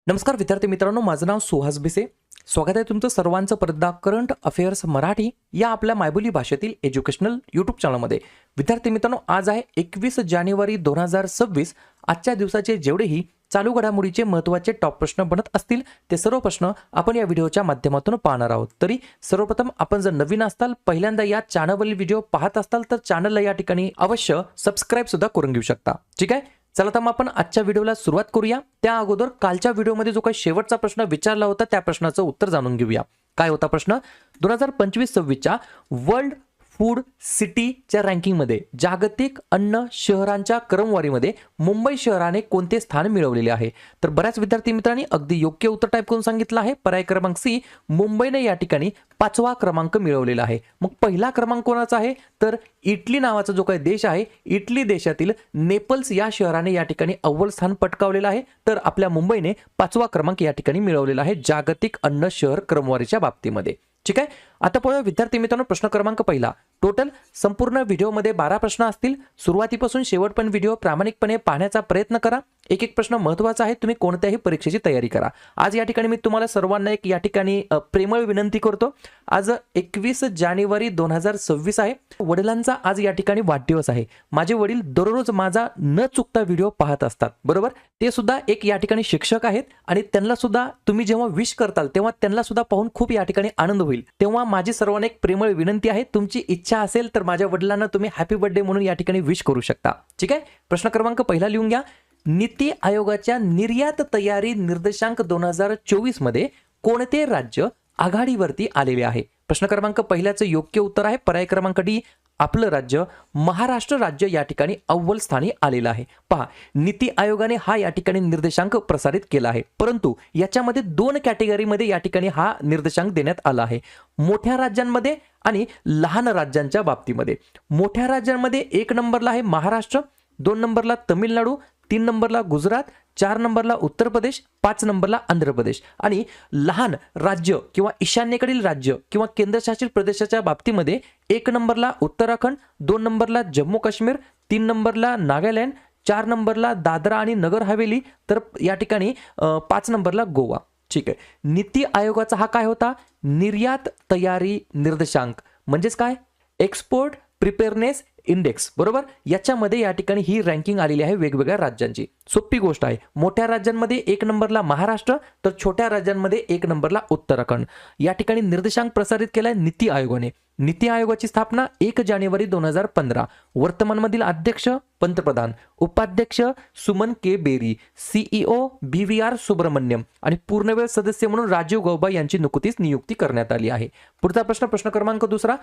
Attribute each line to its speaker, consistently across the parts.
Speaker 1: नमस्कार विद्यार्थी मित्रांनो, माझं नाव सुहास भिसे. स्वागत आहे तुमचं सर्वांचं परदा करंट अफेअर्स मराठी या आपल्या मायबोली भाषेतील एज्युकेशनल यूट्यूब चॅनलमध्ये. विद्यार्थी मित्रांनो, आज आहे 21 जानेवारी 2026. आजच्या दिवसाचे जेवढेही चालू घडामोडीचे महत्त्वाचे टॉप प्रश्न बनत असतील ते सर्व प्रश्न आपण या व्हिडिओच्या माध्यमातून पाहणार आहोत. तरी सर्वप्रथम आपण जर नवीन असताल, पहिल्यांदा या चॅनलवरील व्हिडिओ पाहत असताल तर चॅनलला या ठिकाणी अवश्य सबस्क्राईब सुद्धा करून घेऊ शकता. ठीक आहे, चला तर मग आपण आजच्या व्हिडिओला सुरुवात करूया. त्या अगोदर कालच्या व्हिडिओमध्ये जो काही शेवटचा प्रश्न विचारला होता त्या प्रश्नाचं उत्तर जाणून घेऊया. काय होता प्रश्न? 2025-26च्या वर्ल्ड फूड सिटीच्या रँकिंगमध्ये जागतिक अन्न शहरांच्या क्रमवारीमध्ये मुंबई शहराने कोणते स्थान मिळवलेले आहे? तर बऱ्याच विद्यार्थी मित्रांनी अगदी योग्य उत्तर टाईप करून सांगितलं आहे. पर्याय क्रमांक सी, मुंबईने या ठिकाणी 5वा क्रमांक मिळवलेला आहे. मग पहिला क्रमांक कोणाचा आहे? तर इटली नावाचा जो काही देश आहे, इटली देशातील नेपल्स या शहराने या ठिकाणी अव्वल स्थान पटकावलेलं आहे. तर आपल्या मुंबईने 5वा क्रमांक या ठिकाणी मिळवलेला आहे जागतिक अन्न शहर क्रमवारीच्या बाबतीमध्ये. ठीक आहे, आता पाहूया विद्यार्थी मित्रांनो प्रश्न क्रमांक पहिला. टोटल संपूर्ण व्हिडिओमध्ये 12 प्रश्न असतील. सुरुवातीपासून शेवटपर्यंत व्हिडिओ प्रामाणिकपणे पाहण्याचा प्रयत्न करा. एक एक प्रश्न महत्त्वाचा आहे. तुम्ही कोणत्याही परीक्षेची तयारी करा. आज या ठिकाणी मी तुम्हाला सर्वांना एक या ठिकाणी प्रेमळ विनंती करतो. आज 21 जानेवारी 2026 आहे. वडिलांचा आज या ठिकाणी वाढदिवस आहे. माझे वडील दररोज माझा न चुकता व्हिडिओ पाहत असतात, बरोबर. ते सुद्धा एक या ठिकाणी शिक्षक आहेत आणि त्यांना सुद्धा तुम्ही जेव्हा विश करताल तेव्हा त्यांना सुद्धा पाहून खूप या ठिकाणी आनंद होईल. तेव्हा माझी सर्वांना एक प्रेमळ विनंती आहे, तुमची इच्छा असेल तर माझ्या वडिलांना तुम्ही हॅपी बर्थडे म्हणून या ठिकाणी विश करू शकता. ठीक आहे, प्रश्न क्रमांक पहिला लिहून घ्या. नीती आयोगाच्या निर्यात तयारी निर्देशांक 2024 मध्ये कोणते राज्य आघाडीवरती आलेले आहे? प्रश्न क्रमांक पहिल्याचं योग्य उत्तर आहे पर्याय क्रमांक डी, आपलं राज्य महाराष्ट्र राज्य या ठिकाणी अव्वल स्थानी आलेलं आहे. पहा, नीती आयोगाने हा या ठिकाणी निर्देशांक प्रसारित केला आहे, परंतु याच्यामध्ये 2 कॅटेगरीमध्ये या ठिकाणी हा निर्देशांक देण्यात आला आहे. मोठ्या राज्यांमध्ये आणि लहान राज्यांच्या बाबतीमध्ये. मोठ्या राज्यांमध्ये 1 नंबरला आहे महाराष्ट्र, 2 नंबरला तमिळनाडू, 3 नंबरला गुजरात, 4 नंबरला उत्तर प्रदेश, 5 नंबरला आंध्र प्रदेश. आणि लहान राज्य किंवा ईशान्येकडील राज्य किंवा केंद्रशासित प्रदेशाच्या बाबतीमध्ये 1 नंबरला उत्तराखंड, 2 नंबरला जम्मू काश्मीर, 3 नंबरला नागालँड, 4 नंबरला दादरा आणि नगर हवेली, तर या ठिकाणी 5 नंबरला गोवा. ठीक आहे, नीती आयोगाचा हा काय होता? निर्यात तयारी निर्देशांक, म्हणजेच काय? एक्सपोर्ट प्रिपेअरनेस इंडेक्स, बरोबर. याच्यामध्ये या ठिकाणी ही रँकिंग आलेली आहे वेगवेगळ्या राज्यांची. सोपी गोष्ट आहे. मोठ्या राज्यांमध्ये 1 नंबरला महाराष्ट्र, तर छोट्या राज्यांमध्ये 1 नंबरला उत्तराखंड. या ठिकाणी निर्देशांक प्रसारित केलाय नीती आयोगाने. नीती आयोगाची स्थापना 1 जानेवारी 2015. वर्तमानमधील अध्यक्ष पंतप्रधान, उपाध्यक्ष सुमन के बेरी, सीईओ BVR सुब्रमण्यम आणि पूर्णवेळ सदस्य म्हणून राजीव गौबा यांची नुकतीच नियुक्ती करण्यात आली आहे. पुढचा प्रश्न, प्रश्न क्रमांक दुसरा.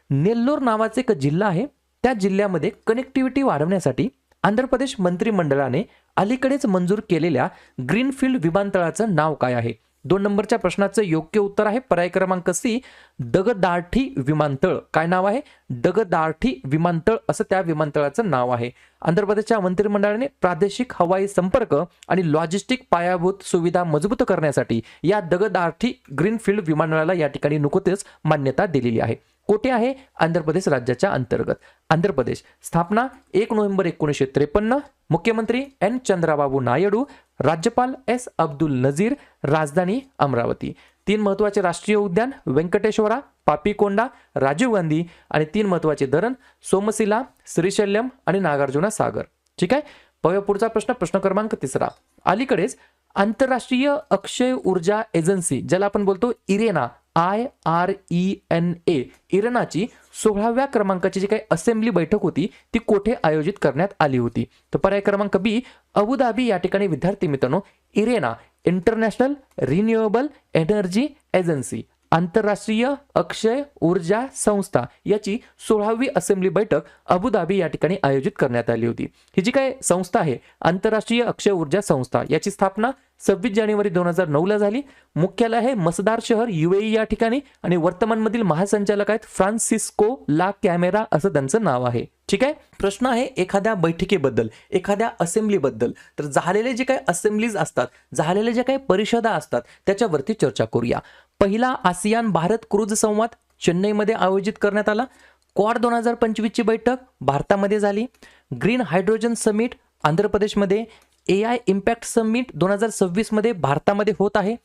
Speaker 1: नेल्लोर नावाचे एक जिल्हा आहे, त्या जिल्ह्यामध्ये कनेक्टिव्हिटी वाढवण्यासाठी आंध्र प्रदेश मंत्रिमंडळाने अलीकडेच मंजूर केलेल्या ग्रीनफील्ड विमानतळाचं नाव काय आहे? 2 नंबरच्या प्रश्नाचं योग्य उत्तर आहे पर्याय क्रमांक सी, दगदार्थी विमानतळ. काय नाव आहे? दगदार्थी विमानतळ असं त्या विमानतळाचं नाव आहे. आंध्र प्रदेशच्या मंत्रिमंडळाने प्रादेशिक हवाई संपर्क आणि लॉजिस्टिक पायाभूत सुविधा मजबूत करण्यासाठी या दगदार्थी ग्रीनफील्ड विमानतळाला या ठिकाणी नुकतेच मान्यता दिलेली आहे. कोठे आहे? आंध्र प्रदेश राज्याच्या अंतर्गत. आंध्र प्रदेश. स्थापना 1 नोव्हेंबर 1953. मुख्यमंत्री N चंद्राबाबू नायडू, राज्यपाल S अब्दुल नजीर, राजधानी अमरावती. 3 महत्त्वाचे राष्ट्रीय उद्यान व्यंकटेश्वरा, पापीकोंडा, राजीव गांधी आणि 3 महत्त्वाचे धरण सोमशिला, श्रीशैल्यम आणि नागार्जुना सागर. ठीक आहे, पाहूया पुढचा प्रश्न, प्रश्न क्रमांक 3. अलीकडेच आंतरराष्ट्रीय अक्षय ऊर्जा एजन्सी, ज्याला आपण बोलतो इरेना, IRENA, इराणाची 16व्या क्रमांकाची जी काही असेंब्ली बैठक होती ती कोठे आयोजित करण्यात आली होती? तर पर्याय क्रमांक बी, अबुधाबी या ठिकाणी. विद्यार्थी मित्रांनो, Irena international renewable energy agency, आंतरराष्ट्रीय अक्षय ऊर्जा संस्था, याची 16वी असेंब्ली बैठक अबुधाबी या ठिकाणी आयोजित करण्यात आली होती. ही जी काय संस्था आहे आंतरराष्ट्रीय अक्षय ऊर्जा संस्था, याची स्थापना 26 जानेवारी 2009 ला झाली. मुख्यालय आहे मसदार शहर UAE या ठिकाणी आणि वर्तमानमधील महासंचालक आहेत फ्रान्सिस्को ला कॅमेरा असं त्यांचं नाव आहे. ठीक आहे, प्रश्न आहे एखाद्या बैठकीबद्दल, एखाद्या असेंब्लीबद्दल. तर झालेले जे काही असेंब्लीज असतात, झालेले जे काही परिषदा असतात त्याच्यावरती चर्चा करूया. पहिला आसियान भारत क्रूज संवाद चेन्नईमध्ये आयोजित करण्यात आला. क्वाड 2025 ची बैठक भारतामध्ये झाली. ग्रीन हायड्रोजन समिट आंध्र प्रदेशमध्ये. AI इम्पॅक्ट समिट 2026 मध्ये भारतामध्ये होत आहे.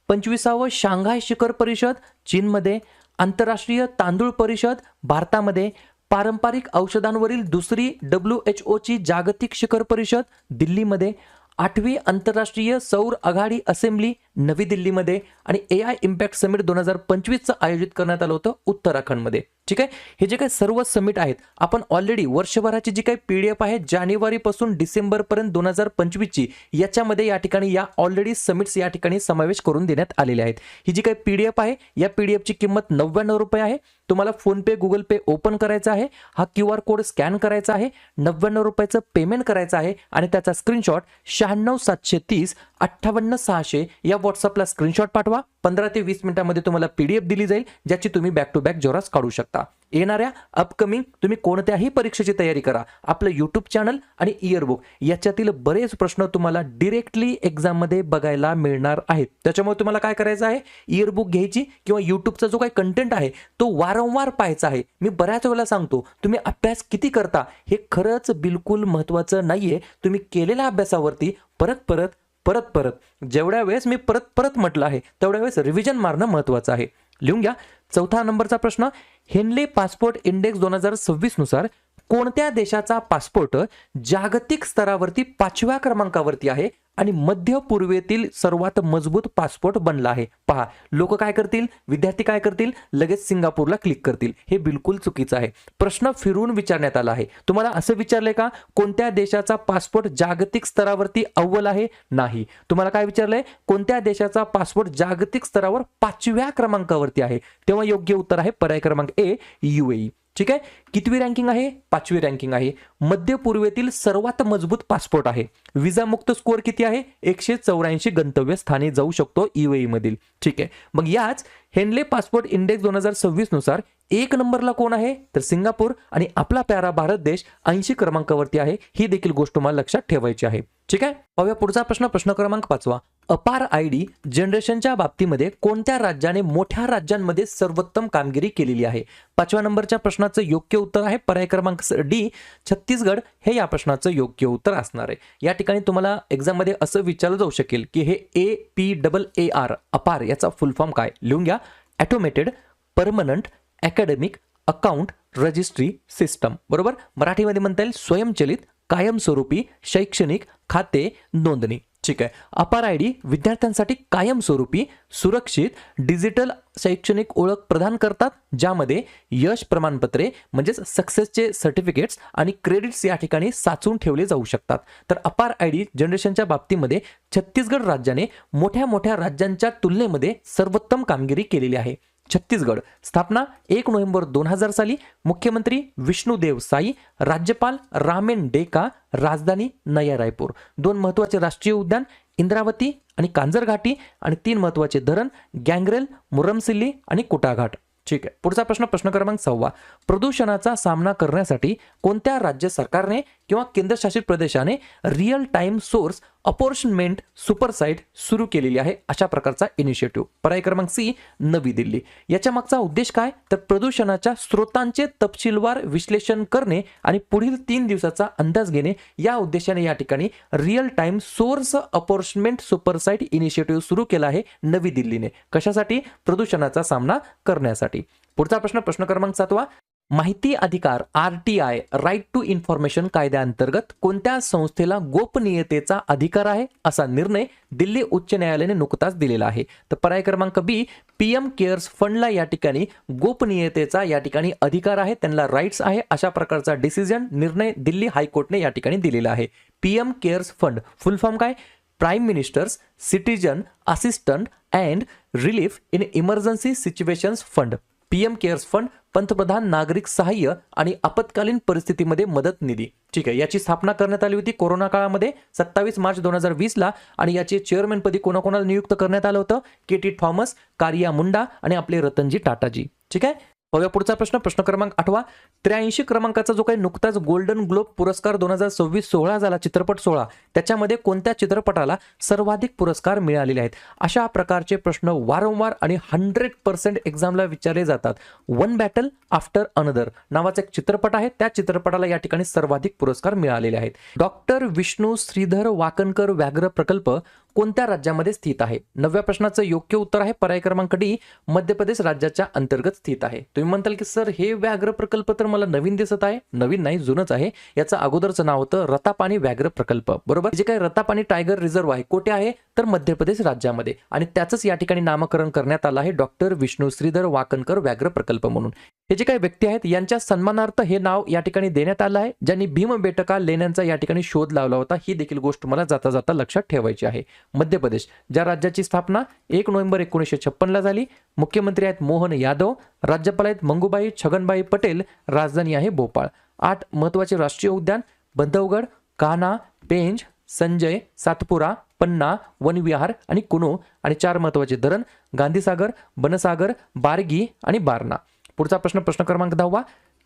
Speaker 1: 25वा शांघाय शिखर परिषद चीनमध्ये, आंतरराष्ट्रीय तांदूळ परिषद भारतामध्ये, पारंपरिक औषधांवरील दुसरी WHO ची जागतिक शिखर परिषद दिल्लीमध्ये, 8वी आंतरराष्ट्रीय सौर आघाडी असेंब्ली नवी दिल्लीमध्ये आणि AI इम्पॅक्ट समिट 2025 आयोजित करण्यात आलं होतं उत्तराखंडमध्ये. ठीक आहे, हे जे काही सर्व समिट आहेत आपण ऑलरेडी वर्षभराची जी काही PDF आहे जानेवारीपासून डिसेंबरपर्यंत 2025 ची याच्यामध्ये या ठिकाणी या ऑलरेडी समिट्स या ठिकाणी समावेश करून देण्यात आलेले आहेत. ही जी काही PDF आहे या PDF ची किंमत 99 रुपये आहे. तुम्हाला फोनपे गुगल पे ओपन करायचा आहे, हा QR कोड स्कॅन करायचा आहे, 99 रुपयाचं पेमेंट करायचं आहे आणि त्याचा स्क्रीनशॉट 96730 58600 या व्हॉट्सअपला स्क्रीनशॉट पाठवा. 15 ते 20 मिनिटांमध्ये तुम्हाला PDF दिली जाईल ज्याची तुम्ही बॅक टू बॅक झेरॉक्स काढू शकता. येणाऱ्या अपकमिंग तुम्ही कोणत्याही परीक्षेची तयारी करा, आपलं YouTube चॅनल आणि इयरबुक याच्यातील बरेच प्रश्न तुम्हाला डायरेक्टली एक्झाम मध्ये बघायला मिळणार आहेत. त्याच्यामुळे तुम्हाला काय करायचं आहे, इयरबुक घ्यायची किंवा YouTubeचा जो काही कंटेंट आहे तो वारंवार पाहायचा आहे. मी बऱ्याच वेळेला सांगतो तुम्ही अभ्यास किती करता हे खरंच बिलकुल महत्त्वाचं नाहीये. तुम्ही केलेल्या अभ्यासावरती परत जेवढ्या वेळेस मी परत म्हटलं आहे तेवढ्या वेळेस रिव्हिजन मारणं महत्त्वाचं आहे. लिहून घ्या. 4था नंबरचा प्रश्न, हेनले पासपोर्ट इंडेक्स 2026 नुसार कोणत्या देशाचा पासपोर्ट जागतिक स्तरावरती 5व्या क्रमांकावरती आहे आणि मध्य पूर्वेतील सर्वात मजबूत पासपोर्ट बनला आहे? पहा, लोक काय करतील, विद्यार्थी काय करतील, लगेच सिंगापूरला क्लिक करतील. हे बिलकुल चुकीचं आहे. प्रश्न फिरून विचारण्यात आला आहे. तुम्हाला असं विचारलंय का कोणत्या देशाचा पासपोर्ट जागतिक स्तरावरती अव्वल आहे? नाही. तुम्हाला काय विचारलंय, कोणत्या देशाचा पासपोर्ट जागतिक स्तरावर 5व्या क्रमांकावरती आहे? तेव्हा योग्य उत्तर आहे पर्याय क्रमांक ए, UAE. ठीक आहे, कितवी रँकिंग आहे? 5वी रँकिंग आहे. मध्य पूर्वेतील सर्वात मजबूत पासपोर्ट आहे. विजा मुक्त स्कोअर किती आहे? 184 गंतव्य स्थानी जाऊ शकतो UAE मधील. ठीक आहे, मग याच हेनले पासपोर्ट इंडेक्स 2026 नुसार 1 नंबरला कोण आहे? तर सिंगापूर आणि आपला प्यारा भारत देश 80 क्रमांकावरती आहे. ही देखील गोष्ट तुम्हाला लक्षात ठेवायची आहे. ठीक आहे, पाहूया पुढचा प्रश्न. प्रश्न क्रमांक 5वा, अपार ID जनरेशनच्या बाबतीमध्ये कोणत्या राज्याने मोठ्या राज्यांमध्ये सर्वोत्तम कामगिरी केलेली आहे? 5व्या नंबरच्या प्रश्नाचं योग्य उत्तर आहे पर्याय क्रमांक डी, छत्तीसगड हे या प्रश्नाचं योग्य उत्तर असणार आहे. या ठिकाणी तुम्हाला एक्झाम मध्ये असं विचारलं जाऊ शकेल की हे APAAR अपार याचा फुल फॉर्म काय? लिहून घ्या. Automated permanent academic account registry system. बरोबर, मराठीमध्ये म्हणता येईल स्वयंचलित कायमस्वरूपी शैक्षणिक खाते नोंदणी. ठीक आहे, अपार ID विद्यार्थ्यांसाठी कायमस्वरूपी सुरक्षित डिजिटल शैक्षणिक ओळख प्रदान करतात, ज्यामध्ये यश प्रमाणपत्रे म्हणजेच सक्सेसचे सर्टिफिकेट्स आणि क्रेडिट्स या ठिकाणी साचून ठेवले जाऊ शकतात. तर अपार ID जनरेशनच्या बाबतीमध्ये छत्तीसगड राज्याने मोठ्या राज्यांच्या तुलनेमध्ये सर्वोत्तम कामगिरी केलेली आहे. छत्तीसगड स्थापना 1 नोव्हेंबर 2000 साली, मुख्यमंत्री विष्णुदेव साई, राज्यपाल रामेन डेका, राजधानी नया रायपूर. 2 महत्त्वाचे राष्ट्रीय उद्यान इंद्रावती आणि कांजर घाटी आणि 3 महत्त्वाचे धरण गँगरेल, मुरमसिल्ली आणि कुटाघाट. ठीक आहे, पुढचा प्रश्न. प्रश्न क्रमांक 6वा, प्रदूषणाचा सामना करण्यासाठी कोणत्या राज्य सरकारने किंवा केंद्रशासित प्रदेशाने रिअल टाइम सोर्स अपॉर्शनमेंट सुपरसाइट सुरू केलेली आहे अशा प्रकारचा इनिशिएटिव्ह? पर्याय क्रमांक सी, नवी दिल्ली. याच्या मागचा उद्देश काय? तर प्रदूषणाच्या स्रोतांचे तपशीलवार विश्लेषण करणे आणि पुढील 3 दिवसाचा अंदाज घेणे या उद्देशाने या ठिकाणी real time source apportionment supersite initiative सुरू केला आहे नवी दिल्लीने. कशासाठी? प्रदूषणाचा सामना करण्यासाठी. पुढचा प्रश्न. प्रश्न क्रमांक 7वा, माहिती अधिकार RTI राईट टू इन्फॉर्मेशन कायद्याअंतर्गत कोणत्या संस्थेला गोपनीयतेचा अधिकार आहे असा निर्णय दिल्ली उच्च न्यायालयाने नुकताच दिलेला आहे? तर पर्याय क्रमांक बी, PM केअर्स फंडला या ठिकाणी गोपनीयतेचा या ठिकाणी अधिकार आहे, त्यांना राईट्स आहे अशा प्रकारचा डिसिजन निर्णय दिल्ली हायकोर्टने या ठिकाणी दिलेला आहे. PM cares fund full form काय? Prime minister's citizen assistant and relief in emergency situations fund. PM cares fund पंतप्रधान नागरिक सहाय्य आणि आपत्कालीन परिस्थितीमध्ये मदत निधी. ठीक आहे, याची स्थापना करण्यात आली होती कोरोना काळामध्ये 27 मार्च 2020 ला आणि याचे चेअरमॅन पदी कोणाकोणाला नियुक्त करण्यात आलं होतं? KT थॉमस, कारिया मुंडा आणि आपले रतनजी टाटाजी. ठीक आहे, बघा पुढचा प्रश्न, प्रश्न क्रमांक 8. 83 क्रमांकाचा जो काही नुकताच गोल्डन ग्लोब पुरस्कार 2026-16 झाला, चित्रपट 16, त्याच्यामध्ये कोणत्या चित्रपटाला सर्वाधिक पुरस्कार मिळालेले आहेत? अशा प्रकारचे प्रश्न वारंवार आणि 100% एक्झामला विचारले जातात. वन बॅटल आफ्टर अनदर नावाचा एक चित्रपट आहे, त्या चित्रपटाला या ठिकाणी सर्वाधिक पुरस्कार मिळालेले आहेत. डॉक्टर विष्णू श्रीधर वाकणकर व्याघ्र प्रकल्प कोणत्या राज्यामध्ये स्थित आहे? 9व्या प्रश्नाचं योग्य उत्तर आहे पर्याय क्रमांक डी, मध्य प्रदेश राज्याच्या अंतर्गत स्थित आहे. तुम्ही म्हणताल की सर हे व्याघ्र प्रकल्प तर मला नवीन दिसत आहे. नवीन नाही, जुनच आहे. याचं अगोदरचं नाव होतं रतापानी व्याघ्र प्रकल्प, बरोबर. जे काही रतापानी टायगर रिझर्व आहे कुठे आहे तर मध्य प्रदेश राज्यामध्ये, आणि त्याचंच या ठिकाणी नामकरण करण्यात आलं आहे डॉक्टर विष्णू श्रीधर वाकणकर व्याघ्र प्रकल्प म्हणून. हे जे काही व्यक्ती आहेत यांच्या सन्मानार्थ हे नाव या ठिकाणी देण्यात आलं आहे, ज्यांनी भीमबेटका लेण्यांचा या ठिकाणी शोध लावला होता. ही देखील गोष्ट मला जाता जाता लक्षात ठेवायची आहे. मध्य प्रदेश, ज्या राज्याची स्थापना 1 नोव्हेंबर 1956 ला झाली. मुख्यमंत्री आहेत मोहन यादव, राज्यपाल आहेत मंगूबाई छगनबाई पटेल, राजधानी आहे भोपाळ. 8 महत्त्वाचे राष्ट्रीय उद्यान, बंधवगड, कान्हा, पेंच, संजय, सातपुरा, पन्ना, वनविहार आणि कुनो. आणि 4 महत्त्वाचे धरण, गांधीसागर, बनसागर, बारगी आणि बारणा. पुढचा प्रश्न, प्रश्न क्रमांक 10.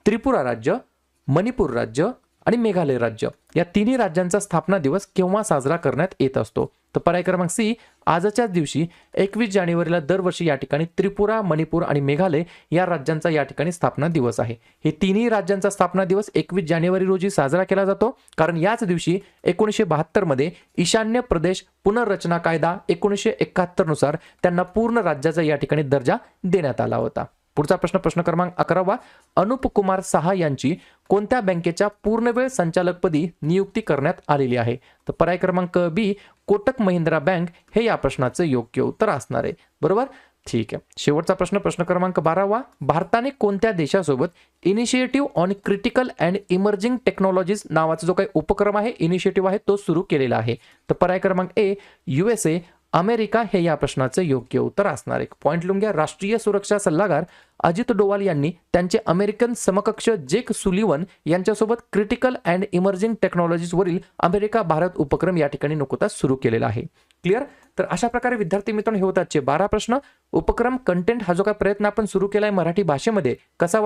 Speaker 1: त्रिपुरा राज्य, मणिपूर राज्य आणि मेघालय राज्य या तिन्ही राज्यांचा स्थापना दिवस केव्हा साजरा करण्यात येत असतो? तर पर्याय क्रमांक सी, आजच्याच दिवशी 21 जानेवारीला दरवर्षी या ठिकाणी त्रिपुरा, मणिपूर आणि मेघालय या राज्यांचा या ठिकाणी स्थापना दिवस आहे. हे तिन्ही राज्यांचा स्थापना दिवस 21 जानेवारी रोजी साजरा केला जातो, कारण याच दिवशी 1972 मध्ये ईशान्य प्रदेश पुनर्रचना कायदा 1971 नुसार त्यांना पूर्ण राज्याचा या ठिकाणी दर्जा देण्यात आला होता. पुढचा प्रश्न, प्रश्न क्रमांक 11. अनुप कुमार साहा यांची कोणत्या बँकेच्या पूर्णवेळ संचालकपदी नियुक्ती करण्यात आलेली आहे? तर पर्याय क्रमांक बी, कोटक महिंद्रा बँक हे या प्रश्नाचं योग्य उत्तर असणार आहे, बरोबर. ठीक आहे. शेवटचा प्रश्न, प्रश्न क्रमांक 12. भारताने कोणत्या देशासोबत initiative on critical and emerging technologies नावाचा जो काही उपक्रम आहे, इनिशिएटिव्ह आहे, तो सुरू केलेला आहे? तर पर्याय क्रमांक ए, USA, अमेरिका हे या प्रश्नाचं योग्य उत्तर असणार आहे. पॉइंट लिहून घ्या. राष्ट्रीय सुरक्षा सल्लागार अजित डोवाल यांनी त्यांचे अमेरिकन समकक्ष जेक सुलिवन यांच्यासोबत क्रिटिकल अँड इमर्जिंग टेक्नॉलॉजीज वरील अमेरिका भारत उपक्रम या ठिकाणी नुकताच सुरू केलेला आहे. क्लिअर. तर अशा प्रकारे विद्यार्थी मित्रांनो हे होतात 12 प्रश्न. उपक्रम कंटेंट हा जो काही प्रयत्न आपण सुरू केलाय मराठी भाषेमध्ये कसा